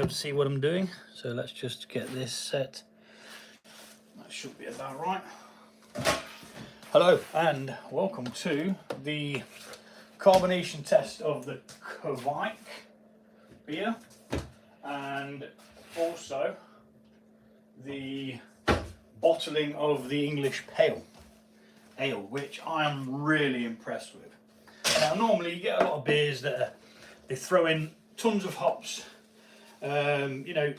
to see what I'm doing. So let's just get this set. That should be about right. Hello and welcome to the carbonation test of the Kveik beer and also the bottling of the English pale ale, which I am really impressed with. Now normally you get a lot of beers that they throw in tons of hops, you know,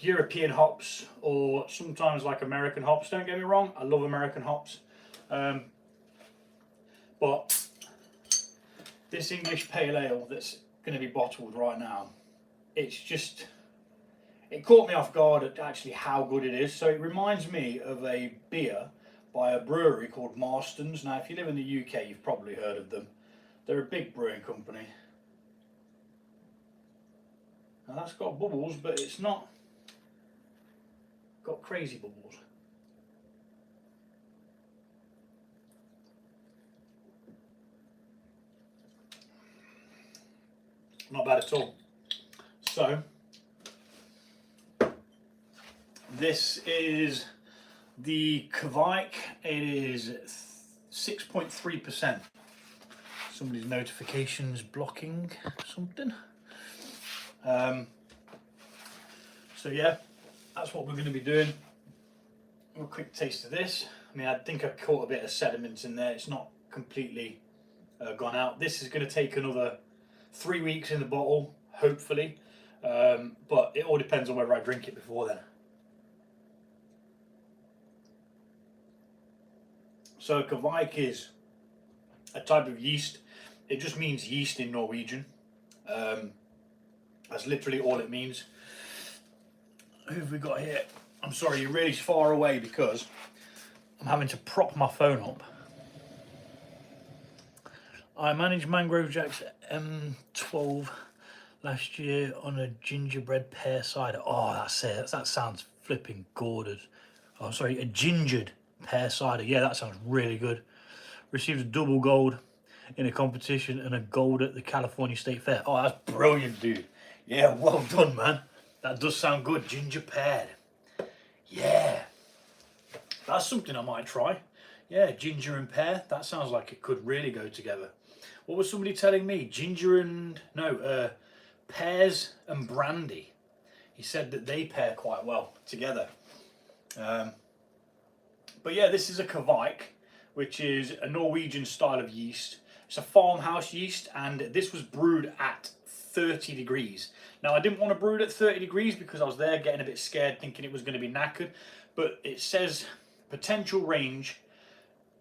European hops or sometimes like American hops. Don't get me wrong, I love American hops, but this English pale ale that's going to be bottled right now, it's just, it caught me off guard at actually how good it is. So it reminds me of a beer by a brewery called Marston's. Now if you live in the UK you've probably heard of them. They're a big brewing company. Now that's got bubbles, but it's not got crazy bubbles. Not bad at all. So this is the Kveik. It is 6.3%. Somebody's notifications blocking something. So yeah, that's what we're going to be doing. A quick taste of this. I mean, I think I caught a bit of sediment in there. It's not completely gone out. This is going to take another 3 weeks in the bottle, hopefully. But it all depends on whether I drink it before then. So Kveik is a type of yeast. It just means yeast in Norwegian. That's literally all it means. Who have we got here? I'm sorry, you're really far away because I'm having to prop my phone up. I managed Mangrove Jack's M12 last year on a gingerbread pear cider. Oh, that's it. That sounds flipping gorgeous. Oh, sorry, a gingered pear cider. Yeah, that sounds really good. Received a double gold in a competition and a gold at the California State Fair. Oh, that's brilliant, dude. Yeah, well done, man. That does sound good. Ginger pear. Yeah. That's something I might try. Yeah, ginger and pear. That sounds like it could really go together. What was somebody telling me? Ginger and, no, pears and brandy. He said that they pair quite well together. But yeah, this is a Kveik, which is a Norwegian style of yeast. It's a farmhouse yeast, and this was brewed at 30 degrees. Now I didn't want to brew it at 30 degrees because I was there getting a bit scared thinking it was going to be knackered, but it says potential range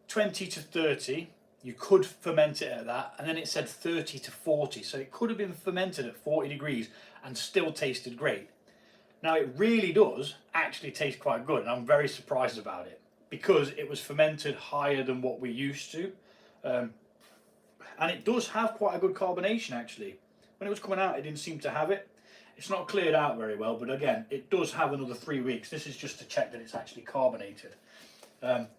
20 to 30. You could ferment it at that, and then it said 30 to 40, so it could have been fermented at 40 degrees and still tasted great. Now it really does actually taste quite good, and I'm very surprised about it because it was fermented higher than what we're used to. And it does have quite a good carbonation actually. When it was coming out, it didn't seem to have it. It's not cleared out very well, but again, it does have another 3 weeks. This is just to check that it's actually carbonated. But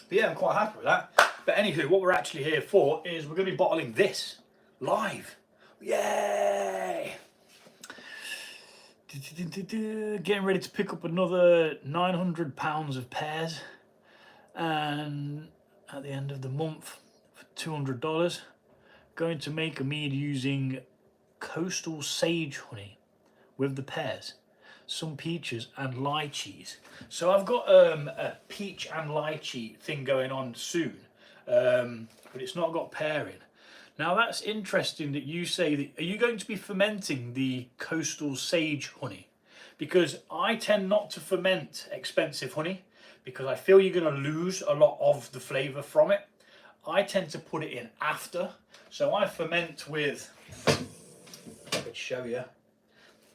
yeah, I'm quite happy with that. But anywho, what we're actually here for is we're going to be bottling this live. Yay! Getting ready to pick up another 900 pounds of pears. And at the end of the month, for $200, going to make a mead using coastal sage honey with the pears, some peaches and lychees. So I've got a peach and lychee thing going on soon, but it's not got pear in. Now that's interesting that you say that. Are you going to be fermenting the coastal sage honey? Because I tend not to ferment expensive honey because I feel you're going to lose a lot of the flavour from it. I tend to put it in after. So I ferment with, I could show you,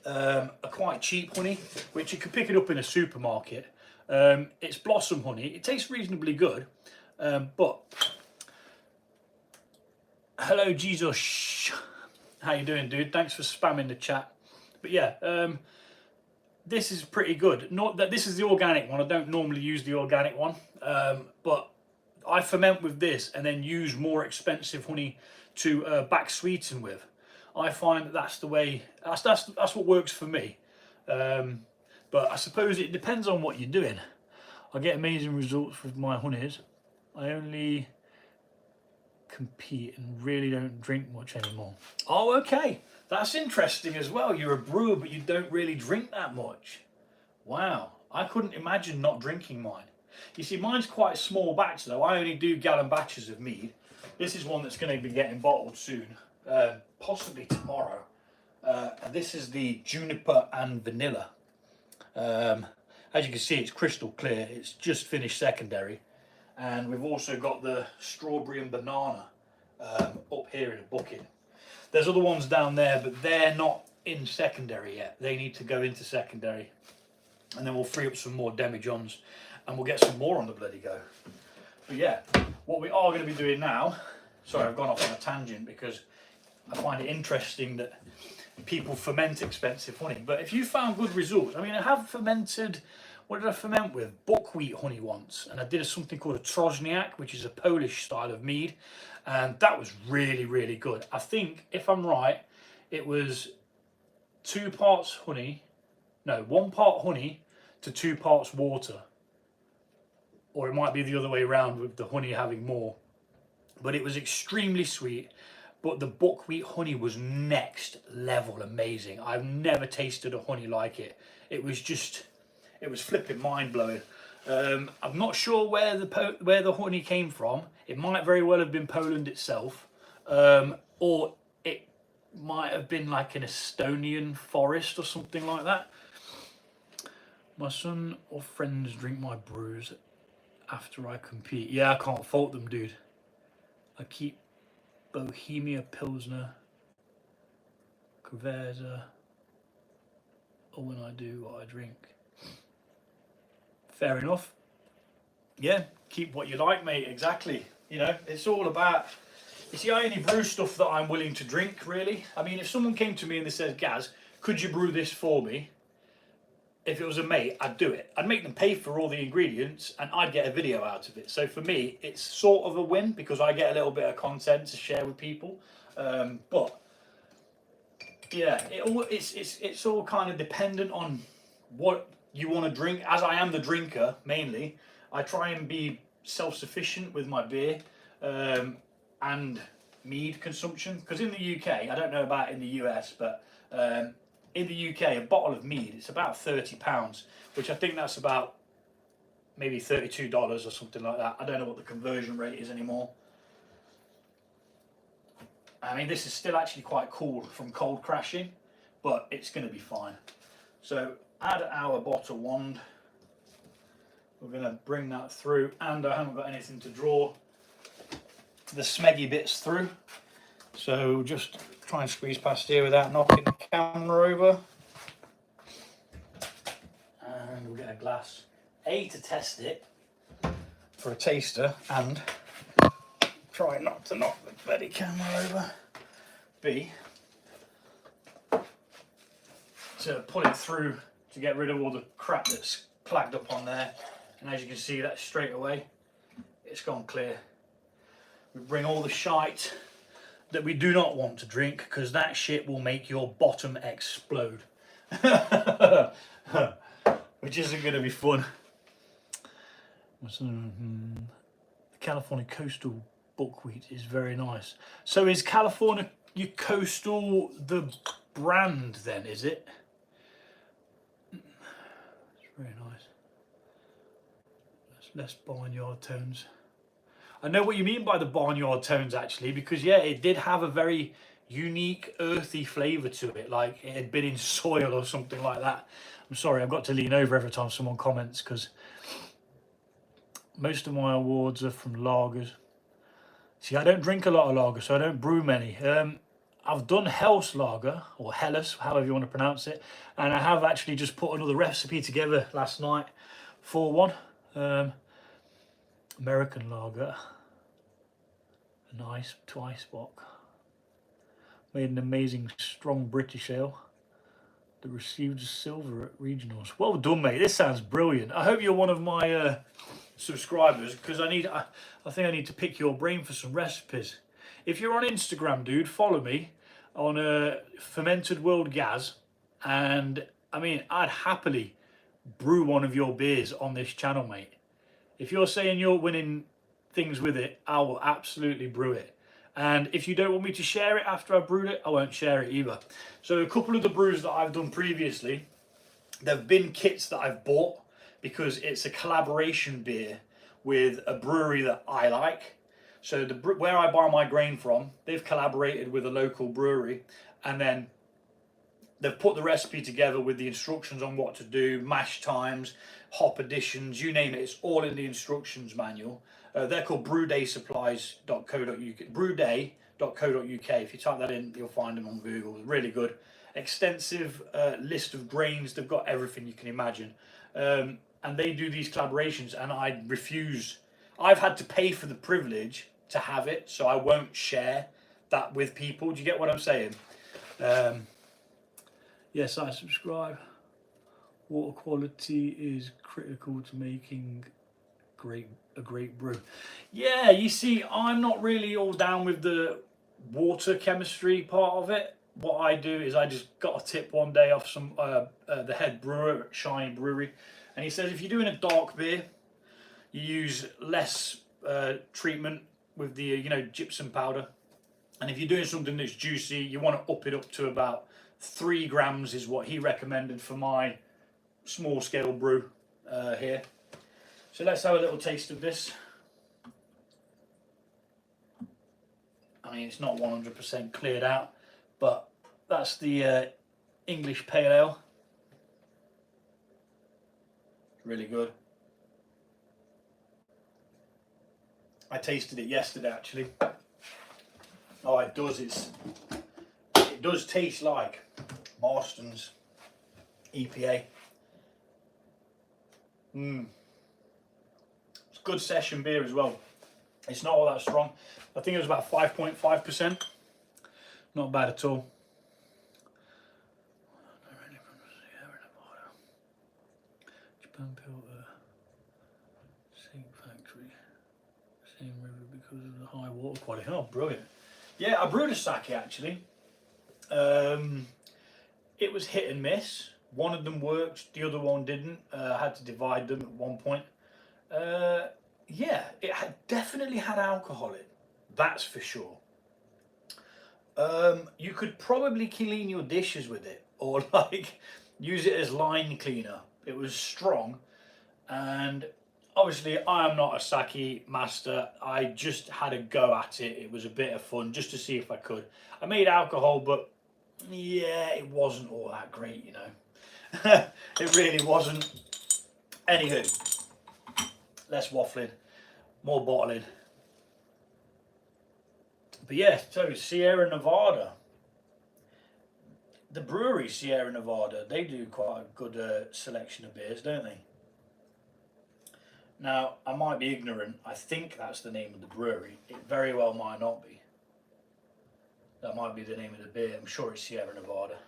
a quite cheap honey, which you can pick it up in a supermarket. It's blossom honey. It tastes reasonably good, but hello Jesus, how you doing, dude? Thanks for spamming the chat. But yeah, this is pretty good. Not that this is the organic one. I don't normally use the organic one, but I ferment with this and then use more expensive honey to back sweeten with. I find that that's the way, that's what works for me. But I suppose it depends on what you're doing. I get amazing results with my honeys. I only compete and really don't drink much anymore. Oh, okay. That's interesting as well. You're a brewer, but you don't really drink that much. Wow. I couldn't imagine not drinking mine. You see, mine's quite a small batch though. I only do gallon batches of mead. This is one that's going to be getting bottled soon, possibly tomorrow. And this is the juniper and vanilla. As you can see, it's crystal clear. It's just finished secondary. And we've also got the strawberry and banana up here in a bucket. There's other ones down there, but they're not in secondary yet. They need to go into secondary. And then we'll free up some more demijohns and we'll get some more on the bloody go. But yeah, what we are going to be doing now, sorry, I've gone off on a tangent because I find it interesting that people ferment expensive honey. But if you found good results, I mean, I have fermented, what did I ferment with? Buckwheat honey once. And I did something called a Trozniak, which is a Polish style of mead. And that was really, really good. I think, if I'm right, it was 1 part honey to 2 parts water. Or it might be the other way around with the honey having more. But it was extremely sweet. But the buckwheat honey was next level amazing. I've never tasted a honey like it. It was flipping mind blowing. I'm not sure where the honey came from. It might very well have been Poland itself, or it might have been like an Estonian forest or something like that. My son or friends drink my brews after I compete. Yeah, I can't fault them, dude. I keep Bohemia Pilsner, Kveik, or when I do what I drink. Fair enough. Yeah, keep what you like, mate. Exactly. You know, it's all about, you see, I only brew stuff that I'm willing to drink, really. I mean, if someone came to me and they said, Gaz, could you brew this for me? If it was a mate, I'd do it. I'd make them pay for all the ingredients and I'd get a video out of it. So for me, it's sort of a win because I get a little bit of content to share with people. But yeah, it's all kind of dependent on what you want to drink. As I am the drinker mainly, I try and be self-sufficient with my beer and mead consumption. Because in the UK, I don't know about in the US, but in the UK, a bottle of mead, it's about £30, which I think that's about maybe $32 or something like that. I don't know what the conversion rate is anymore. I mean, this is still actually quite cool from cold crashing, but it's going to be fine. So add our bottle wand. We're going to bring that through, and I haven't got anything to draw the smeggy bits through. So just try and squeeze past here without knocking the camera over. And we'll get a glass, A, to test it for a taster, and try not to knock the bloody camera over. B, to pull it through to get rid of all the crap that's clagged up on there. And as you can see, that straight away, it's gone clear. We bring all the shite that we do not want to drink, because that shit will make your bottom explode. Which isn't going to be fun. The California Coastal buckwheat is very nice. So is California Coastal the brand then, is it? It's very nice. Less barnyard tones. I know what you mean by the barnyard tones actually, because yeah, it did have a very unique earthy flavour to it, like it had been in soil or something like that. I'm sorry, I've got to lean over every time someone comments because most of my awards are from lagers. See, I don't drink a lot of lager, so I don't brew many. I've done Helles lager, or Helles, however you want to pronounce it, and I have actually just put another recipe together last night for one. American lager, a nice twice bock, made an amazing strong British ale that received silver at regionals. Well done, mate. This sounds brilliant. I hope you're one of my subscribers, because I think I need to pick your brain for some recipes. If you're on Instagram, dude, follow me. on Fermented World Gas, and I mean, I'd happily brew one of your beers on this channel, mate. If you're saying you're winning things with it, I will absolutely brew it. And if you don't want me to share it after I've brewed it, I won't share it either. So a couple of the brews that I've done previously, there've been kits that I've bought because it's a collaboration beer with a brewery that I like. So where I buy my grain from, they've collaborated with a local brewery, and then they've put the recipe together with the instructions on what to do, mash times, hop additions, you name it. It's all in the instructions manual. They're called brewdaysupplies.co.uk. Brewday.co.uk. If you type that in, you'll find them on Google. Really good. Extensive list of grains. They've got everything you can imagine. And they do these collaborations, and I refuse. I've had to pay for the privilege to have it, so I won't share that with people. Do you get what I'm saying? Yes, I subscribe. Water quality is critical to making a great brew. Yeah, you see, I'm not really all down with the water chemistry part of it. What I do is I just got a tip one day off some the head brewer at Shiny Brewery, and he says if you're doing a dark beer, you use less treatment with the gypsum powder, and if you're doing something that's juicy, you want to up it up to about 3 grams is what he recommended for my small scale brew here. So let's have a little taste of this. I mean, it's not 100% cleared out, but that's the English Pale Ale. Really good. I tasted it yesterday actually. Oh, it does. It does taste like Marston's EPA. It's good session beer as well. It's not all that strong. I think it was about 5.5%. Not bad at all. Japan Pilter, Sink Factory, same river because of the high water quality. Oh, brilliant. Yeah, I brewed a sake actually. It was hit and miss. One of them worked, the other one didn't. I had to divide them at one point. Yeah, it definitely had alcohol in, that's for sure. You could probably clean your dishes with it, or like use it as line cleaner. It was strong, and obviously I am not a sake master. I just had a go at it. It was a bit of fun just to see if I could. I made alcohol, but yeah, it wasn't all that great, you know. It really wasn't. Anywho, less waffling, more bottling. But yeah, so Sierra Nevada. The brewery Sierra Nevada, they do quite a good selection of beers, don't they? Now, I might be ignorant. I think that's the name of the brewery. It very well might not be. That might be the name of the beer. I'm sure it's Sierra Nevada.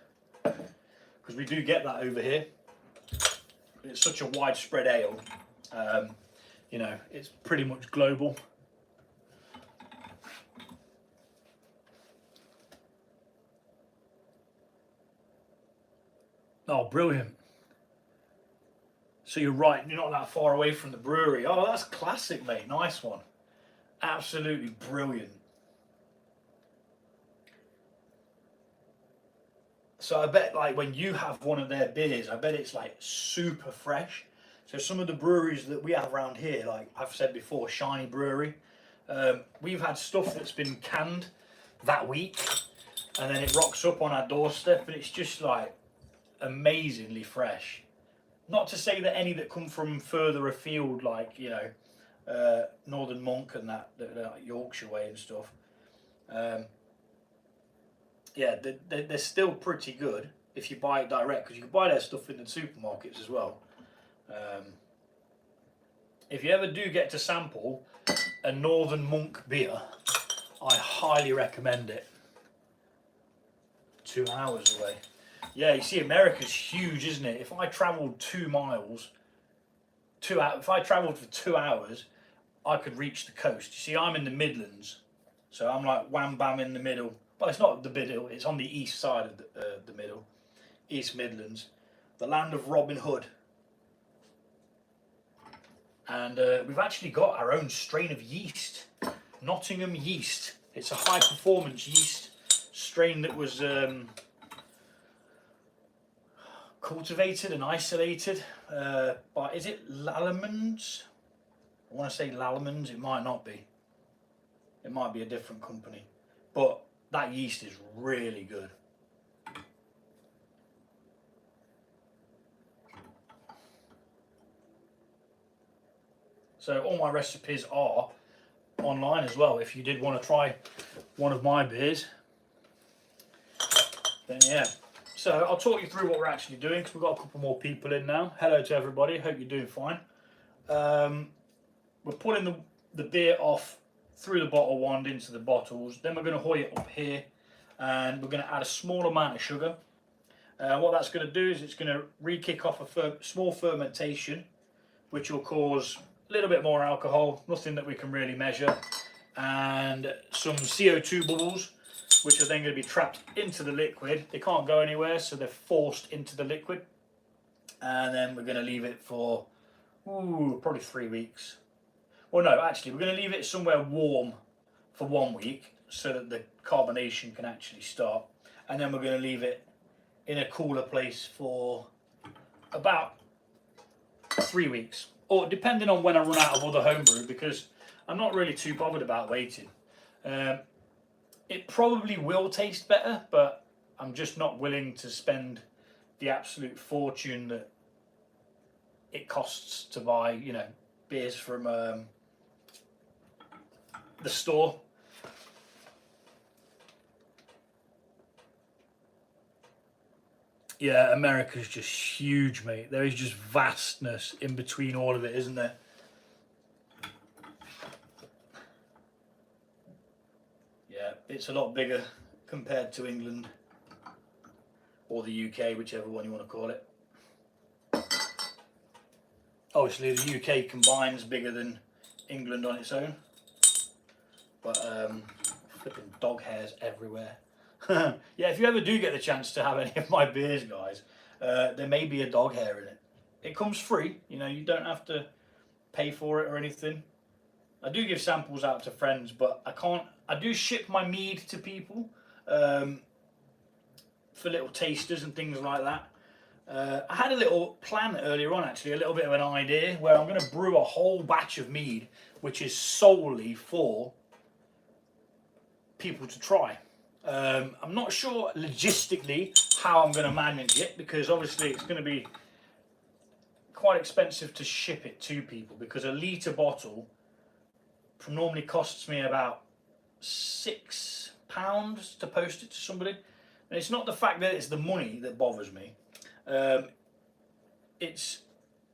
Because we do get that over here. It's such a widespread ale. You know, it's pretty much global. Oh, brilliant. So you're right, you're not that far away from the brewery. Oh, that's classic, mate. Nice one. Absolutely brilliant. So I bet like when you have one of their beers, I bet it's like super fresh. So some of the breweries that we have around here, like I've said before, Shiny Brewery, we've had stuff that's been canned that week, and then it rocks up on our doorstep, and it's just like amazingly fresh. Not to say that any that come from further afield, like Northern Monk and that like Yorkshire way and stuff. Yeah, they're still pretty good if you buy it direct, because you can buy their stuff in the supermarkets as well. If you ever do get to sample a Northern Monk beer, I highly recommend it. 2 hours away. Yeah, you see, America's huge, isn't it? If I travelled 2 miles, if I travelled for 2 hours, I could reach the coast. You see, I'm in the Midlands, so I'm like wham bam in the middle. well, it's not the middle, it's on the east side of the middle, East Midlands, the land of Robin Hood. And we've actually got our own strain of yeast, Nottingham yeast. It's a high performance yeast strain that was cultivated and isolated by, is it Lallemans? I want to say Lallemans, it might not be. It might be a different company. But that yeast is really good. So all my recipes are online as well. If you did want to try one of my beers, then yeah. So I'll talk you through what we're actually doing, because we've got a couple more people in now. Hello to everybody, hope you're doing fine. We're pulling the beer off through the bottle wand into the bottles. Then we're going to hoy it up here, and we're going to add a small amount of sugar. What that's going to do is it's going to re-kick off a small fermentation, which will cause a little bit more alcohol, nothing that we can really measure, and some CO2 bubbles, which are then going to be trapped into the liquid. They can't go anywhere, so they're forced into the liquid. And then we're going to leave it for probably 3 weeks. Well, no, actually, we're going to leave it somewhere warm for 1 week so that the carbonation can actually start. And then we're going to leave it in a cooler place for about 3 weeks. Or depending on when I run out of other homebrew, because I'm not really too bothered about waiting. It probably will taste better, but I'm just not willing to spend the absolute fortune that it costs to buy, you know, beers from the store. Yeah, America's just huge, mate. There is just vastness in between all of it, isn't there? Yeah, it's a lot bigger compared to England or the UK, whichever one you want to call it. Obviously, the UK combined's bigger than England on its own, but flipping dog hairs everywhere. Yeah, if you ever do get the chance to have any of my beers, guys, there may be a dog hair in it. It comes free, you know, you don't have to pay for it or anything. I do give samples out to friends, but I do ship my mead to people for little tasters and things like that. I had a little plan earlier on, actually, a little bit of an idea where I'm going to brew a whole batch of mead, which is solely for people to try. I'm not sure logistically how I'm going to manage it, because obviously it's going to be quite expensive to ship it to people, because a litre bottle normally costs me about £6 to post it to somebody. And it's not the fact that it's the money that bothers me. It's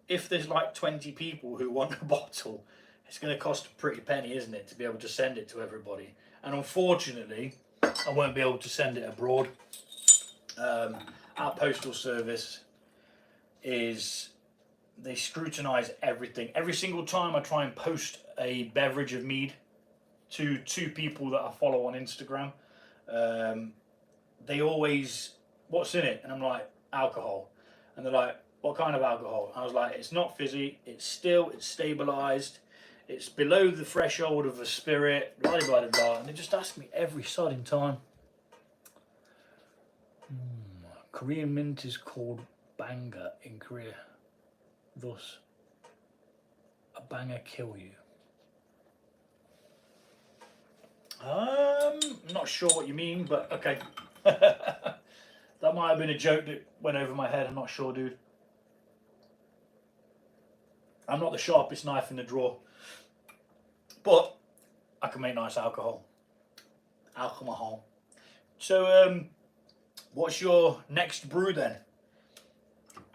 if there's like 20 people who want a bottle, it's going to cost a pretty penny, isn't it, to be able to send it to everybody. And unfortunately, I won't be able to send it abroad. Our postal service they scrutinise everything. Every single time I try and post a beverage of mead to 2 people that I follow on Instagram, they always, what's in it? And I'm like, alcohol. And they're like, what kind of alcohol? And I was like, it's not fizzy, it's still, it's stabilised, it's below the threshold of a spirit, blah, blah, blah, blah. And they just ask me every sodding time. Korean mint is called banger in Korea. Thus, a banger kill you. I'm not sure what you mean, but okay. That might have been a joke that went over my head, I'm not sure, dude. I'm not the sharpest knife in the drawer, but I can make nice alcohol. So, what's your next brew then?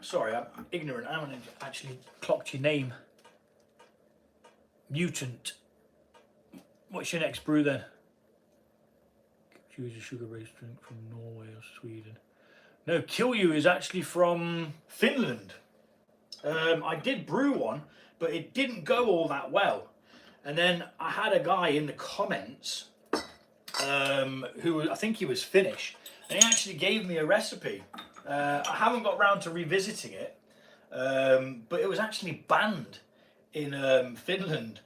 Sorry, I'm ignorant. I haven't actually clocked your name. Mutant. What's your next brew then? Choose a sugar-based drink from Norway or Sweden. No, Kill You is actually from Finland. I did brew one, but it didn't go all that well. And then I had a guy in the comments who I think he was Finnish, and he actually gave me a recipe. I haven't got round to revisiting it, but it was actually banned in Finland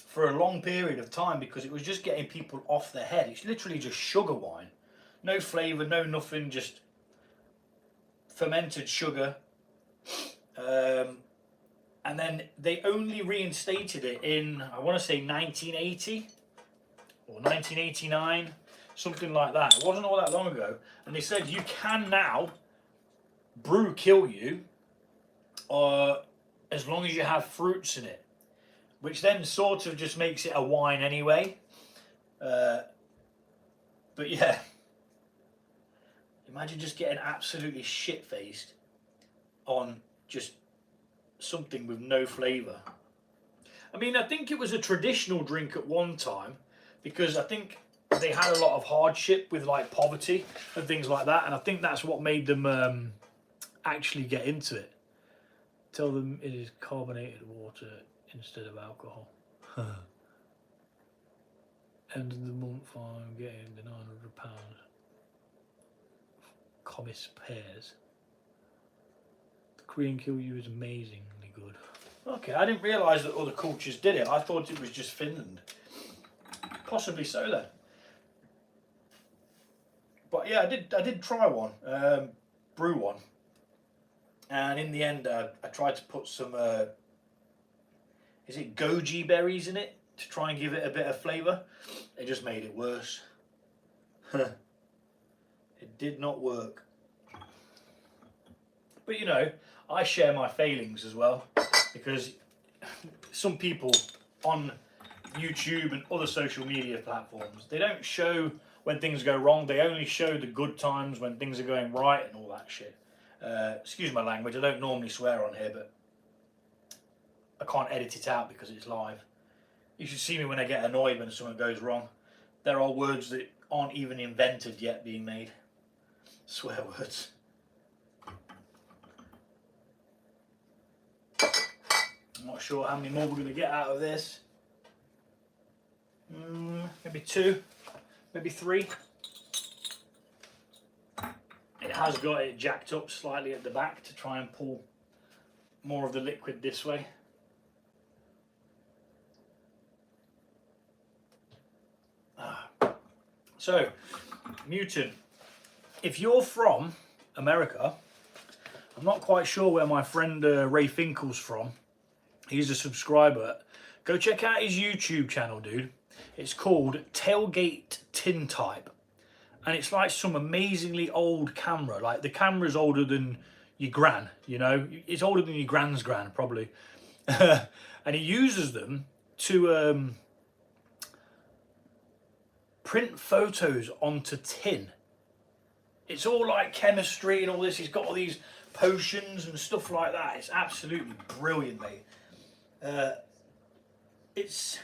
for a long period of time because it was just getting people off their head. It's literally just sugar wine, no flavour, no nothing, just fermented sugar. And then they only reinstated it in, I want to say 1980 or 1989, something like that. It wasn't all that long ago. And they said you can now brew kill you as long as you have fruits in it, which then sort of just makes it a wine anyway. But yeah, imagine just getting absolutely shit-faced on just something with no flavour. I mean, I think it was a traditional drink at one time because I think they had a lot of hardship with like poverty and things like that, and I think that's what made them actually get into it. Tell them it is carbonated water instead of alcohol. End of the month I'm getting the £900 Comis pears. The Korean Killyu is amazingly good. Okay, I didn't realise that other cultures did it. I thought it was just Finland. Possibly so then. But yeah, I did try one, brew one. And in the end, I tried to put some, is it goji berries in it to try and give it a bit of flavour. It just made it worse. It did not work. But you know, I share my failings as well, because some people on YouTube and other social media platforms, they don't show when things go wrong. They only show the good times when things are going right and all that shit. Excuse my language, I don't normally swear on here, but I can't edit it out because it's live. You should see me when I get annoyed when something goes wrong. There are words that aren't even invented yet being made. Swear words. I'm not sure how many more we're going to get out of this. Maybe 2, maybe 3. It has got it jacked up slightly at the back to try and pull more of the liquid this way. So, Mutant, if you're from America, I'm not quite sure where my friend Ray Finkel's from. He's a subscriber. Go check out his YouTube channel, dude. It's called Tailgate Tin Type. And it's like some amazingly old camera. Like the camera's older than your gran, you know. It's older than your gran's gran, probably. And he uses them to print photos onto tin. It's all like chemistry and all this. He's got all these potions and stuff like that. It's absolutely brilliant, mate. It's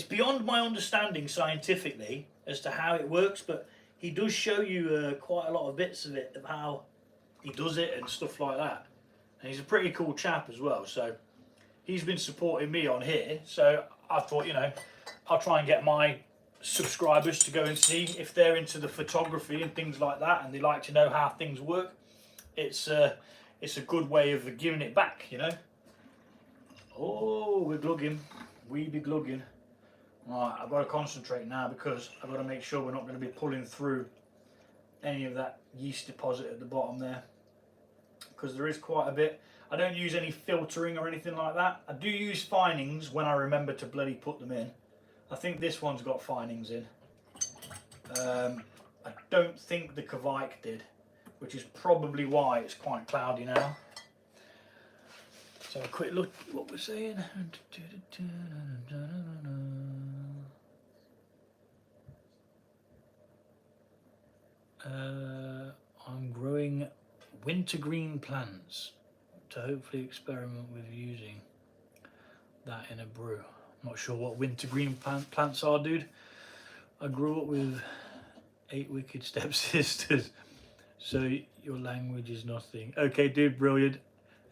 beyond my understanding scientifically as to how it works, but he does show you quite a lot of bits of it, of how he does it and stuff like that. And he's a pretty cool chap as well, so he's been supporting me on here. So I thought, you know, I'll try and get my subscribers to go and see if they're into the photography and things like that, and they like to know how things work. It's a good way of giving it back, you know. Oh, we're glugging. We be glugging. Right, I've got to concentrate now because I've got to make sure we're not going to be pulling through any of that yeast deposit at the bottom there, because there is quite a bit. I don't use any filtering or anything like that. I do use finings when I remember to bloody put them in. I think this one's got finings in. I don't think the Kveik did, which is probably why it's quite cloudy now. So a quick look at what we're saying. I'm growing wintergreen plants to hopefully experiment with using that in a brew. I'm not sure what wintergreen plants are, dude. I grew up with 8 wicked stepsisters, so your language is nothing. Okay, dude, brilliant.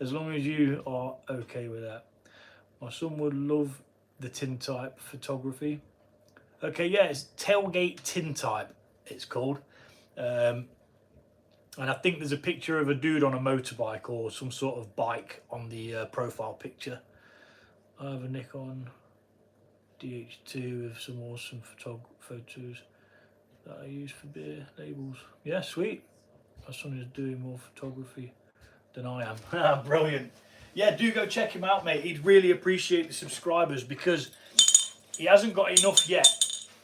As long as you are okay with that. My son would love the tin type photography. Okay, yeah, it's tailgate tintype, it's called. And I think there's a picture of a dude on a motorbike or some sort of bike on the profile picture. I have a Nikon DH2 with some awesome photos that I use for beer labels. Yeah, sweet. My son is doing more photography than I am. Brilliant. Yeah, do go check him out, mate. He'd really appreciate the subscribers because he hasn't got enough yet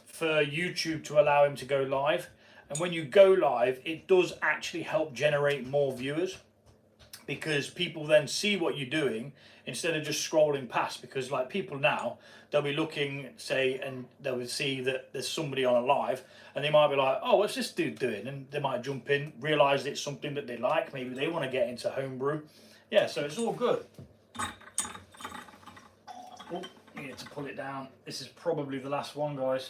for YouTube to allow him to go live. And when you go live, it does actually help generate more viewers because people then see what you're doing instead of just scrolling past. Because like people now, they'll be looking, say, and they'll see that there's somebody on a live and they might be like, oh, what's this dude doing? And they might jump in, realise it's something that they like. Maybe they want to get into homebrew. Yeah, so it's all good. Oh, you need to pull it down. This is probably the last one, guys,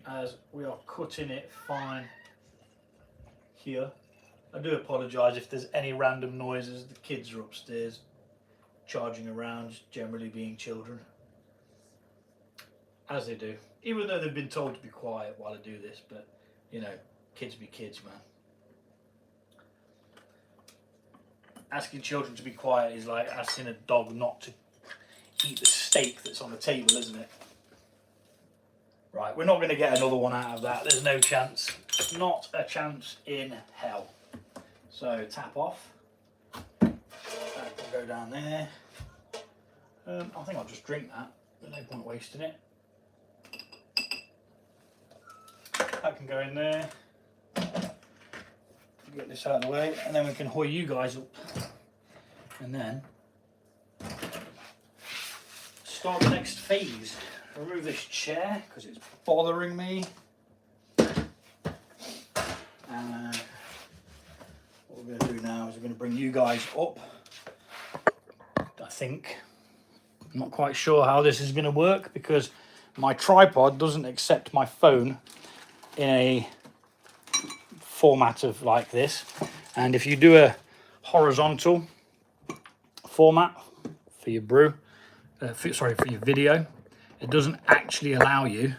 as we are cutting it fine here. I do apologise if there's any random noises. The kids are upstairs charging around, just generally being children, as they do, even though they've been told to be quiet while I do this. But you know, kids be kids, man. Asking children to be quiet is like asking a dog not to eat the steak that's on the table, isn't it? Right, we're not going to get another one out of that. There's no chance. Not a chance in hell. So tap off. That will go down there. I think I'll just drink that. There's no point wasting it. That can go in there. Get this out of the way, and then we can hoy you guys up. And then start the next phase. Remove this chair because it's bothering me. And what we're going to do now is we're going to bring you guys up. I think. I'm not quite sure how this is going to work because my tripod doesn't accept my phone in a format of like this. And if you do a horizontal format for your brew, for your video, it doesn't actually allow you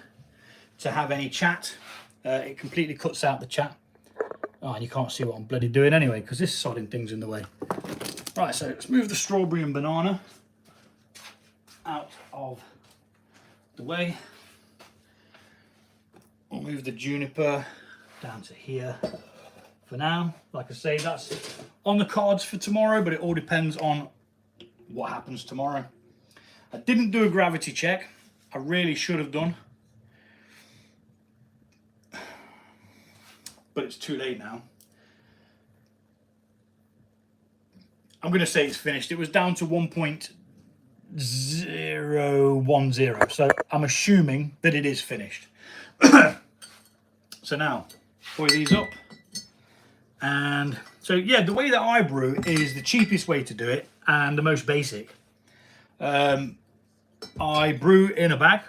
to have any chat. It completely cuts out the chat. Oh, and you can't see what I'm bloody doing anyway because this sodding thing's in the way. Right, so let's move the strawberry and banana out of the way. We'll move the juniper down to here for now. Like I say, that's on the cards for tomorrow, but it all depends on what happens tomorrow. I didn't do a gravity check. I really should have done, but it's too late now. I'm going to say it's finished. It was down to 1.010, so I'm assuming that it is finished. So now, pour these up. And so, yeah, the way that I brew is the cheapest way to do it and the most basic. I brew in a bag,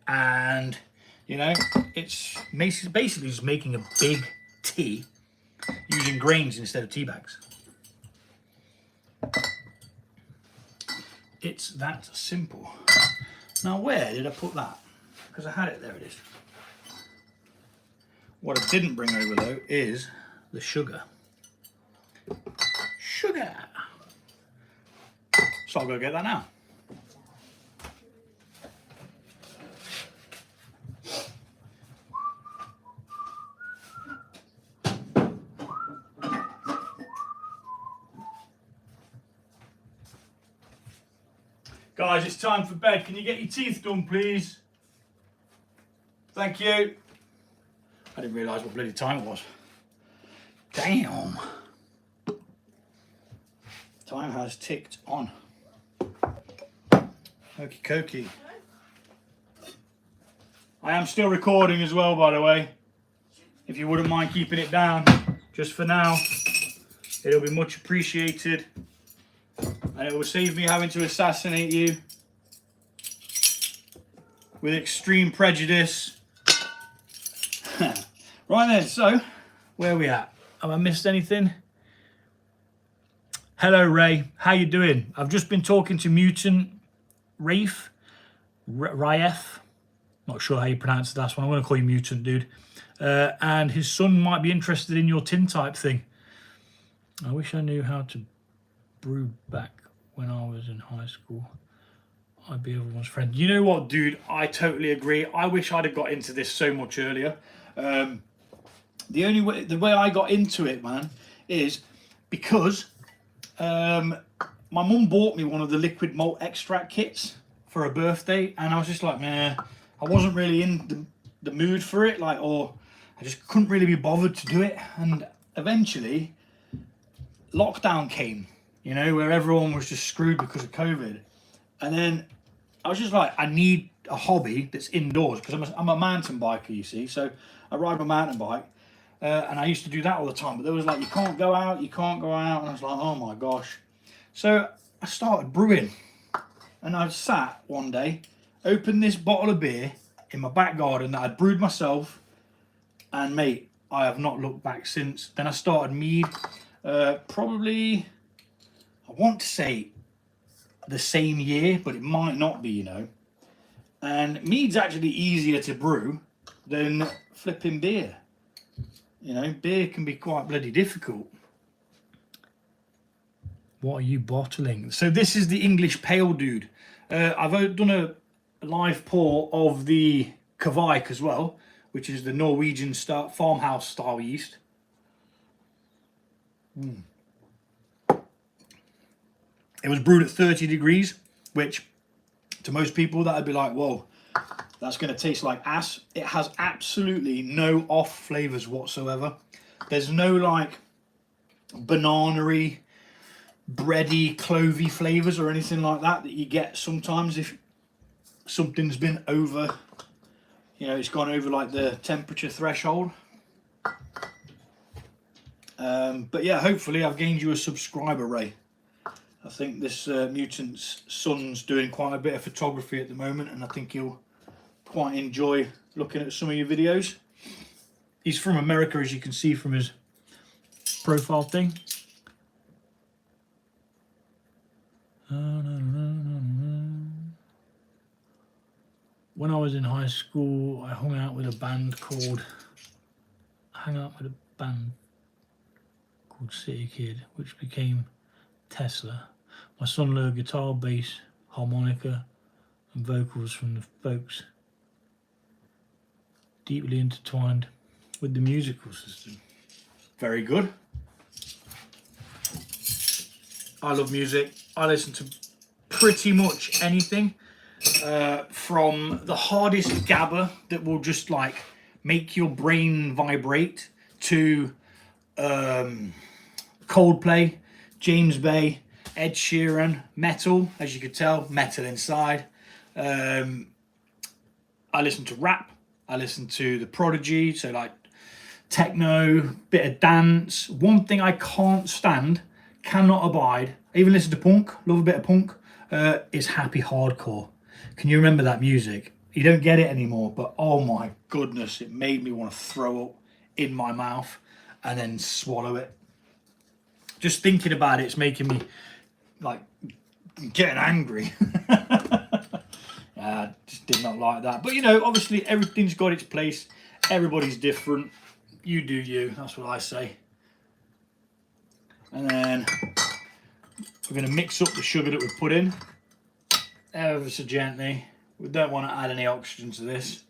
and you know, it's basically just making a big tea using grains instead of tea bags. It's that simple. Now, where did I put that? Because I had it. There it is. What I didn't bring over though is the sugar. Sugar. So I'll go get that now. Guys, it's time for bed. Can you get your teeth done, please? Thank you. I didn't realise what bloody time it was. Damn. Time has ticked on. Okie dokie. I am still recording as well, by the way. If you wouldn't mind keeping it down, just for now, it'll be much appreciated. And it will save me having to assassinate you with extreme prejudice. Right then, so where are we at? Have I missed anything? Hello, Ray. How you doing? I've just been talking to Mutant Rafe. Not sure how you pronounce the last one. I'm going to call you Mutant, dude. And his son might be interested in your tin type thing. I wish I knew how to brew back when I was in high school. I'd be everyone's friend. You know what, dude? I totally agree. I wish I'd have got into this so much earlier. The way I got into it, man, is because my mum bought me one of the liquid malt extract kits for a birthday, and I was just like, man, I wasn't really in the mood for it, like, or I just couldn't really be bothered to do it. And eventually lockdown came, you know, where everyone was just screwed because of COVID. And then I was just like, I need a hobby that's indoors, because I'm a mountain biker, you see, so I ride my mountain bike. And I used to do that all the time, but there was like, you can't go out, and I was like, oh my gosh. So I started brewing, and I sat one day, opened this bottle of beer in my back garden that I'd brewed myself, and mate, I have not looked back since. Then I started mead, probably, I want to say the same year, but it might not be, you know. And mead's actually easier to brew than flipping beer. You know, beer can be quite bloody difficult. What are you bottling? So this is the English Pale, dude. I've done a live pour of the Kveik as well, which is the Norwegian farmhouse style yeast. It was brewed at 30 degrees, which to most people that would be like, whoa, that's going to taste like ass. It has absolutely no off flavors whatsoever. There's no like banana-y, bready, clovey flavors or anything like that you get sometimes if something's been over, you know, it's gone over like the temperature threshold. But yeah, hopefully I've gained you a subscriber, Ray. I think this mutant's son's doing quite a bit of photography at the moment, and I think he'll quite enjoy looking at some of your videos. He's from America, as you can see from his profile thing. When I was in high school, I hung out with a band called City Kid, which became Tesla. My son learned guitar, bass, harmonica, and vocals from the folks, deeply intertwined with the musical system. Very good. I love music. I listen to pretty much anything, from the hardest gabber that will just like make your brain vibrate to Coldplay, James Bay, Ed Sheeran, metal, as you could tell, metal inside. I listen to rap. I listen to The Prodigy, so like techno, bit of dance. One thing I can't stand, cannot abide, I even listen to punk, love a bit of punk, is happy hardcore. Can you remember that music? You don't get it anymore, but oh my goodness, it made me want to throw up in my mouth and then swallow it. Just thinking about it's making me like getting angry. I just did not like that. But you know, obviously everything's got its place. Everybody's different. You do you, that's what I say. And then we're going to mix up the sugar that we've put in ever so gently. We don't want to add any oxygen to this,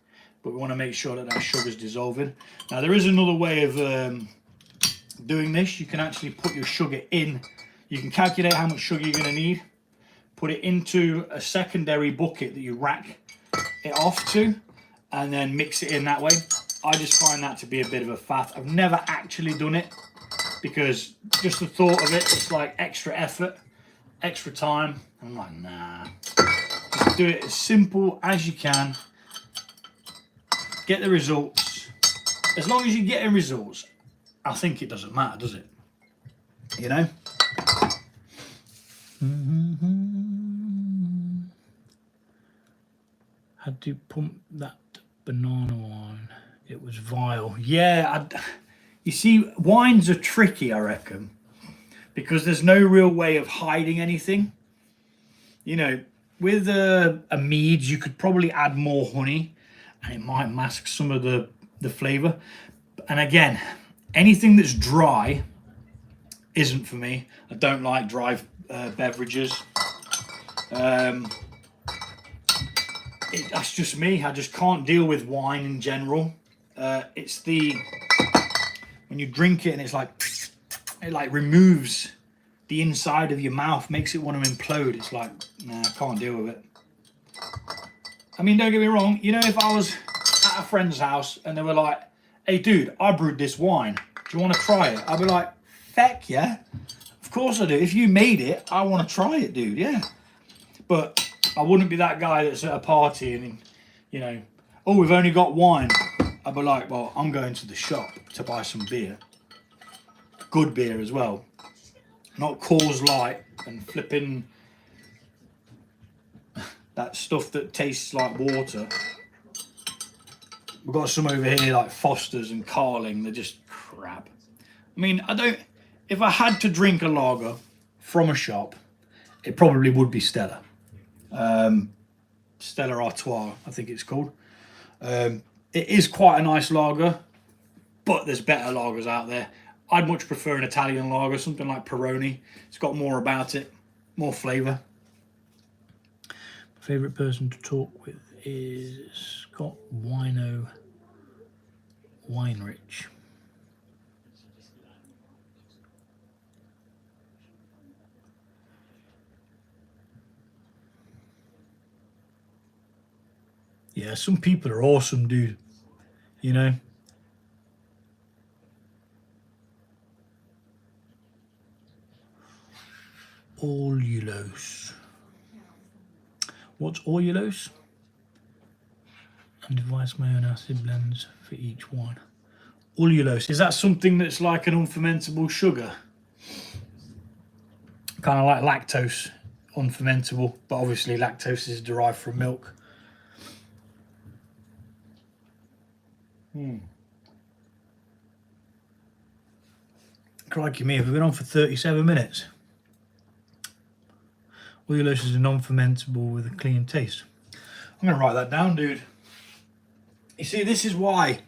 but we want to make sure that that sugar's dissolving. Now there is another way of doing this. You can actually put your sugar in. You can calculate how much sugar you're going to need, put it into a secondary bucket that you rack it off to, and then mix it in that way. I just find that to be a bit of a faff. I've never actually done it because just the thought of it, it's like extra effort, extra time. I'm like, nah. Just do it as simple as you can. Get the results. As long as you're getting results, I think it doesn't matter, does it? You know? Had to pump that banana wine. It was vile. Yeah, you see, wines are tricky, I reckon, because there's no real way of hiding anything. You know, with a mead, you could probably add more honey and it might mask some of the flavour. And again, anything that's dry isn't for me. I don't like dry beverages. That's just me. I just can't deal with wine in general. It's when you drink it and it's like, it like removes the inside of your mouth, makes it want to implode. It's like, nah, I can't deal with it. I mean, don't get me wrong, you know, if I was at a friend's house and they were like, hey dude, I brewed this wine, do you want to try it? I'd be like, heck yeah, of course I do. If you made it, I want to try it, dude, yeah. But I wouldn't be that guy that's at a party and, you know, oh, we've only got wine. I'd be like, well, I'm going to the shop to buy some beer. Good beer as well. Not Coors Light and flipping that stuff that tastes like water. We've got some over here like Foster's and Carling. They're just crap. I mean, if I had to drink a lager from a shop, it probably would be Stella. Stella Artois, I think it's called. It is quite a nice lager, but there's better lagers out there. I'd much prefer an Italian lager, something like Peroni. It's got more about it, more flavour. My favourite person to talk with is Scott Wino Weinrich. Yeah, some people are awesome, dude. You know? Allulose. What's allulose? And devise my own acid blends for each wine. Allulose, is that something that's like an unfermentable sugar? Kind of like lactose, unfermentable, but obviously lactose is derived from milk. Crikey me, have we been on for 37 minutes? Allulose is a non-fermentable with a clean taste. I'm going to write that down, dude. You see, this is why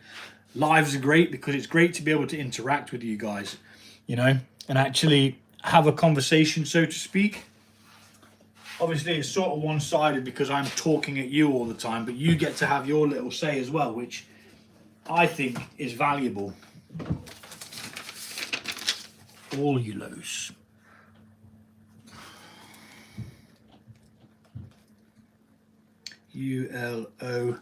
lives are great, because it's great to be able to interact with you guys, you know, and actually have a conversation, so to speak. Obviously, it's sort of one-sided because I'm talking at you all the time, but you get to have your little say as well, which I think is valuable. Allulose. ULOSE.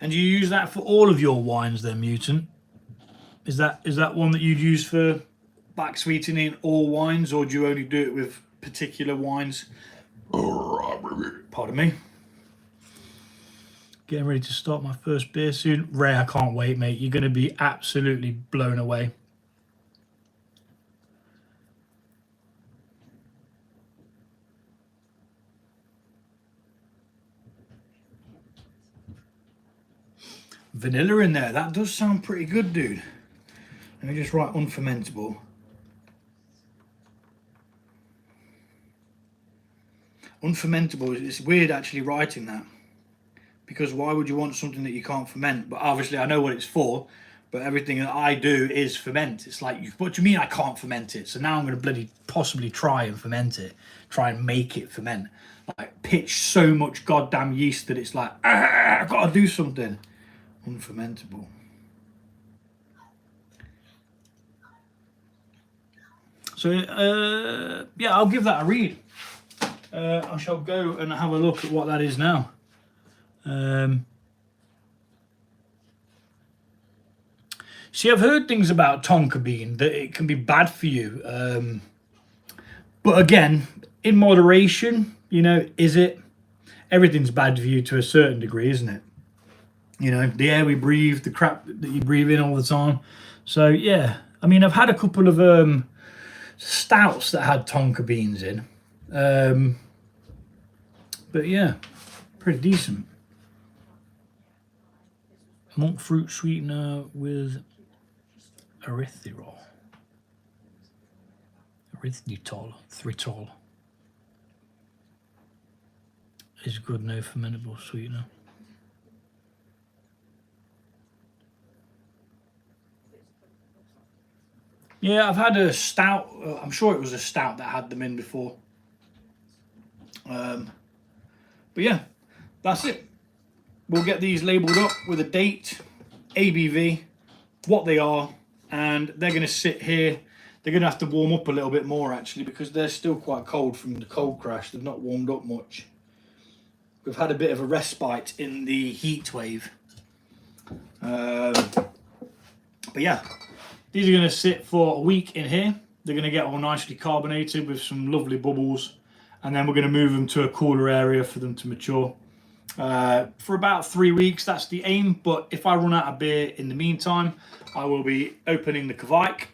And do you use that for all of your wines then, Mutant? Is that one that you'd use for back sweetening all wines, or do you only do it with particular wines? Pardon me. Getting ready to start my first beer soon. Ray, I can't wait, mate. You're going to be absolutely blown away. Vanilla in there. That does sound pretty good, dude. Let me just write unfermentable. Unfermentable, it's weird actually writing that, because why would you want something that you can't ferment? But obviously I know what it's for, but everything that I do is ferment. It's like, what do you mean I can't ferment it? So now I'm going to bloody possibly try and ferment it, try and make it ferment. Like pitch so much goddamn yeast that it's like, I've got to do something. Unfermentable. So yeah, I'll give that a read. I shall go and have a look at what that is now. See, I've heard things about tonka bean, that it can be bad for you. But again, in moderation, you know, is it? Everything's bad for you to a certain degree, isn't it? You know, the air we breathe, the crap that you breathe in all the time. So yeah, I mean, I've had a couple of stouts that had tonka beans in. But yeah, pretty decent. Monk fruit sweetener with erythritol, thritol. is good, no fermentable sweetener. Yeah, I've had a stout. I'm sure it was a stout that had them in before. But yeah, that's it. We'll get these labelled up with a date, ABV, what they are, and they're going to sit here. They're going to have to warm up a little bit more actually, because they're still quite cold from the cold crash. They've not warmed up much. We've had a bit of a respite in the heat wave. But yeah, these are going to sit for a week in here. They're going to get all nicely carbonated with some lovely bubbles, and then we're going to move them to a cooler area for them to mature. For about 3 weeks, that's the aim. But if I run out of beer in the meantime, I will be opening the Kveik,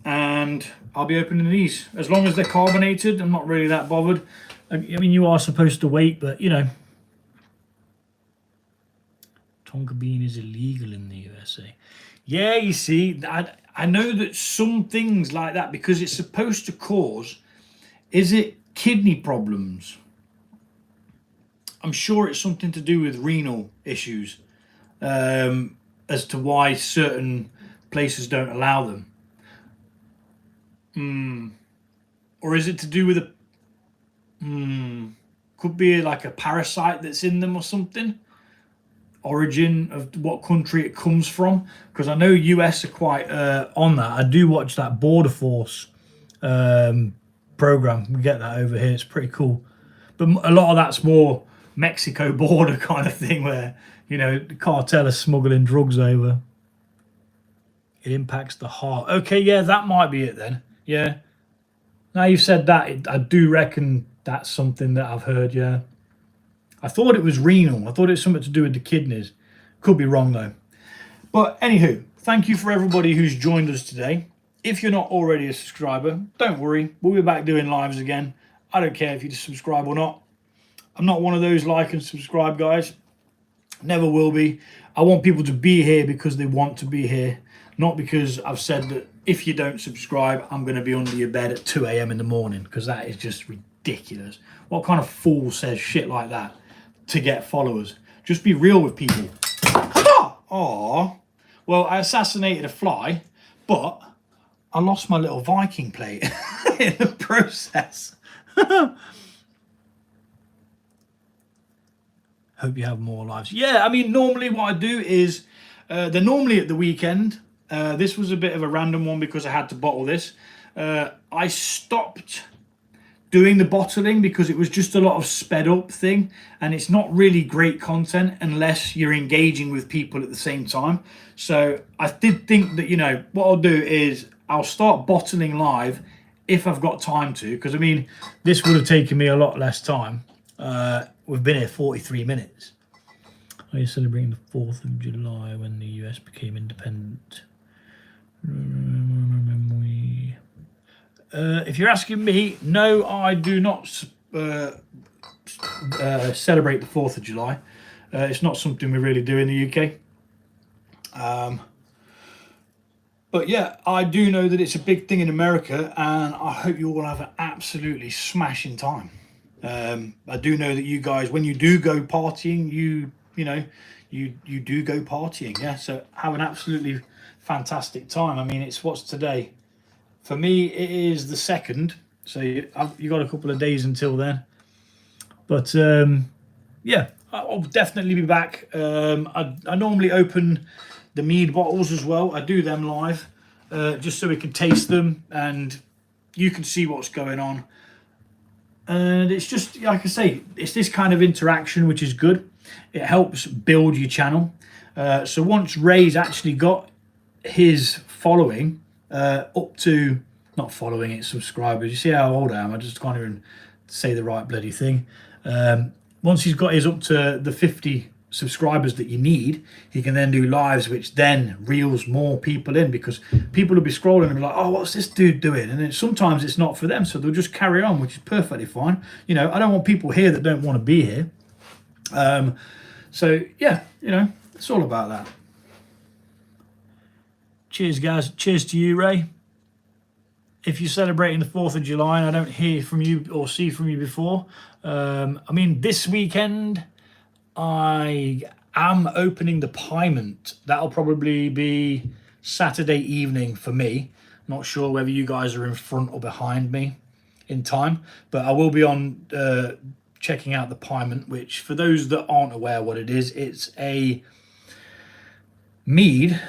and I'll be opening these. As long as they're carbonated, I'm not really that bothered. I mean, you are supposed to wait, but you know, Tonka bean is illegal in the USA. Yeah, you see, I know that some things like that, because it's supposed to cause, is it kidney problems? I'm sure it's something to do with renal issues, as to why certain places don't allow them. Or is it to do with a... could be like a parasite that's in them or something. Origin of what country it comes from, because I know US are quite on that. I do watch that Border Force program. We get that over here. It's pretty cool, but a lot of that's more Mexico border kind of thing, where you know the cartel are smuggling drugs over. It impacts the heart. Okay, yeah, that might be it then. Yeah, now you've said that, I do reckon that's something that I've heard. Yeah, I thought it was renal. I thought it was something to do with the kidneys. Could be wrong though. But anywho, thank you for everybody who's joined us today. If you're not already a subscriber, don't worry. We'll be back doing lives again. I don't care if you subscribe or not. I'm not one of those like and subscribe guys. Never will be. I want people to be here because they want to be here. Not because I've said that if you don't subscribe, I'm going to be under your bed at 2 a.m. in the morning, because that is just ridiculous. What kind of fool says shit like that to get followers? Just be real with people. Aww. Well, I assassinated a fly, but I lost my little Viking plate in the process. Hope you have more lives. Yeah, I mean, normally what I do is, they're normally at the weekend. This was a bit of a random one because I had to bottle this. I stopped doing the bottling because it was just a lot of sped up thing, and it's not really great content unless you're engaging with people at the same time. So I did think that, you know, what I'll do is I'll start bottling live if I've got time to, because I mean, this would have taken me a lot less time. We've been here 43 minutes. Are you celebrating the 4th of July when the US became independent? If you're asking me, no, I do not celebrate the 4th of July. It's not something we really do in the UK. But yeah, I do know that it's a big thing in America, and I hope you all have an absolutely smashing time. I do know that you guys, when you do go partying, you do go partying. Yeah, so have an absolutely fantastic time. I mean, it's what's today? For me, it is the 2nd, so you got a couple of days until then. But yeah, I'll definitely be back. I normally open the mead bottles as well. I do them live, just so we can taste them and you can see what's going on. And it's just, like I say, it's this kind of interaction which is good. It helps build your channel. So once Ray's actually got his following up to, not following it, subscribers. You see how old I am? I just can't even say the right bloody thing. Once he's got his up to the 50 subscribers that you need, he can then do lives, which then reels more people in, because people will be scrolling and be like, oh, what's this dude doing? And then sometimes it's not for them, so they'll just carry on, which is perfectly fine. You know, I don't want people here that don't want to be here. So yeah, you know, it's all about that. Cheers guys, cheers to you, Ray. if you're celebrating the 4th of July and I don't hear from you or see from you before, I mean, this weekend I am opening the Pyment. That'll probably be Saturday evening for me. Not sure whether you guys are in front or behind me in time, but I will be on checking out the Pyment, which, for those that aren't aware what it is, it's a mead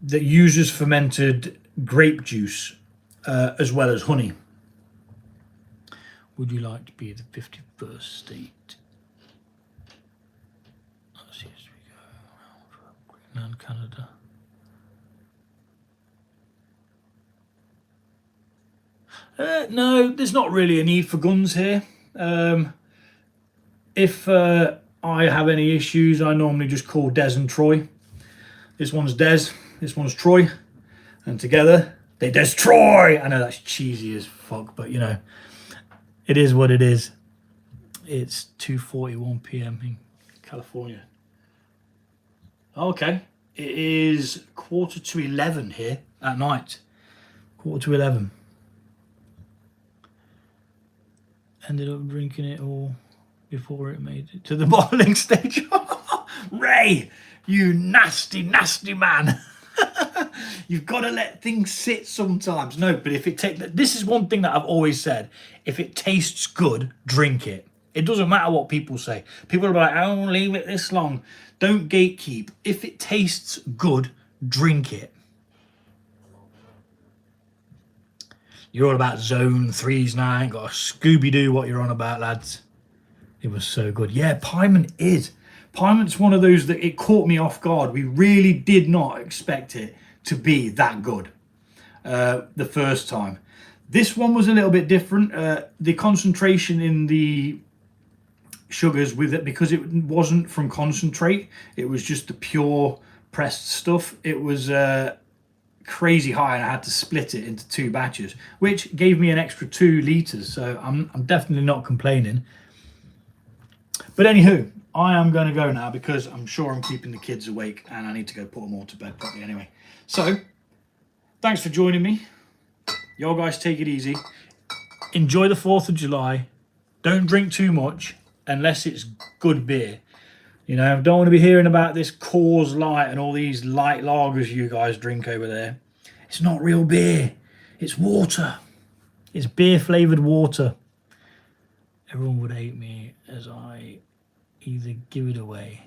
that uses fermented grape juice as well as honey. Would you like to be the 51st state? Yes, we go. Greenland, Canada. No, there's not really a need for guns here. If I have any issues, I normally just call Des and Troy. This one's Des, this one's Troy, and together they destroy. I know that's cheesy as fuck, but you know, it is what it is. It's 2:41 p.m. in California. Okay, it is 11:45 here at night. 11:45. Ended up drinking it all before it made it to the bottling stage. Ray, you nasty, nasty man. You've got to let things sit sometimes. No, but if it this is one thing that I've always said. If it tastes good, drink it. It doesn't matter what people say. People are like, oh, leave it this long. Don't gatekeep. If it tastes good, drink it. You're all about Zone 3s now. I ain't got a Scooby-Doo what you're on about, lads. It was so good. Yeah, Pyment is. Pyment's one of those that it caught me off guard. We really did not expect it to be that good the first time. This one was a little bit different. The concentration in the sugars with it, because it wasn't from concentrate, it was just the pure pressed stuff. It was crazy high, and I had to split it into 2 batches, which gave me an extra 2 litres. So I'm definitely not complaining. But anywho, I am going to go now because I'm sure I'm keeping the kids awake and I need to go put them all to bed properly anyway. So, thanks for joining me. Y'all guys take it easy. Enjoy the 4th of July. Don't drink too much unless it's good beer. You know, don't want to be hearing about this Coors Light and all these light lagers you guys drink over there. It's not real beer. It's water. It's beer-flavoured water. Everyone would hate me as I either give it away,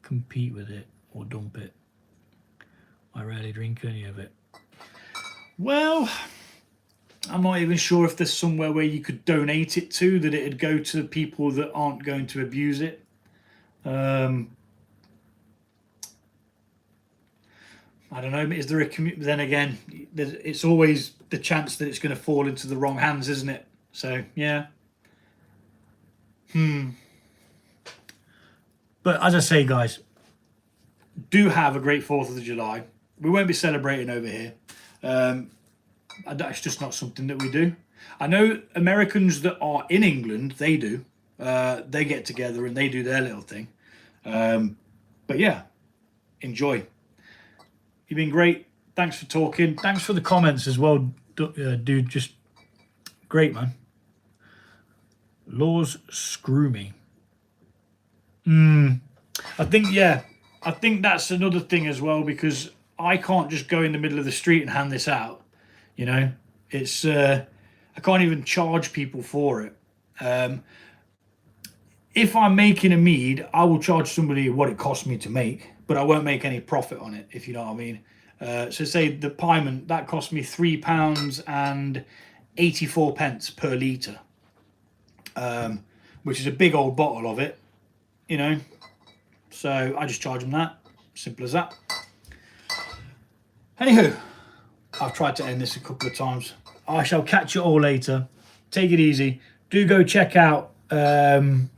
compete with it, or dump it. I rarely drink any of it. Well, I'm not even sure if there's somewhere where you could donate it to, that it'd go to people that aren't going to abuse it. I don't know, is there a community? Then again, it's always the chance that it's going to fall into the wrong hands, isn't it? So, yeah. But as I say, guys, do have a great 4th of July. We won't be celebrating over here. It's just not something that we do. I know Americans that are in England, they do. They get together and they do their little thing. But yeah, enjoy. You've been great. Thanks for talking. Thanks for the comments as well, dude. Just great, man. Laws screw me. I think that's another thing as well, because I can't just go in the middle of the street and hand this out. You know, it's I can't even charge people for it. If I'm making a mead, I will charge somebody what it costs me to make, but I won't make any profit on it, if you know what I mean. So say the Pyment, that cost me £3.84 per litre, which is a big old bottle of it, you know. So I just charge them that. Simple as that. Anywho, I've tried to end this a couple of times. I shall catch you all later. Take it easy. Do go check out tailgate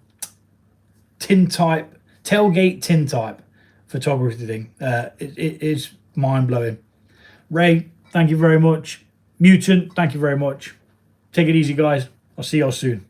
tintype photography thing. It is mind-blowing. Ray, thank you very much. Mutant, thank you very much. Take it easy, guys. I'll see y'all soon.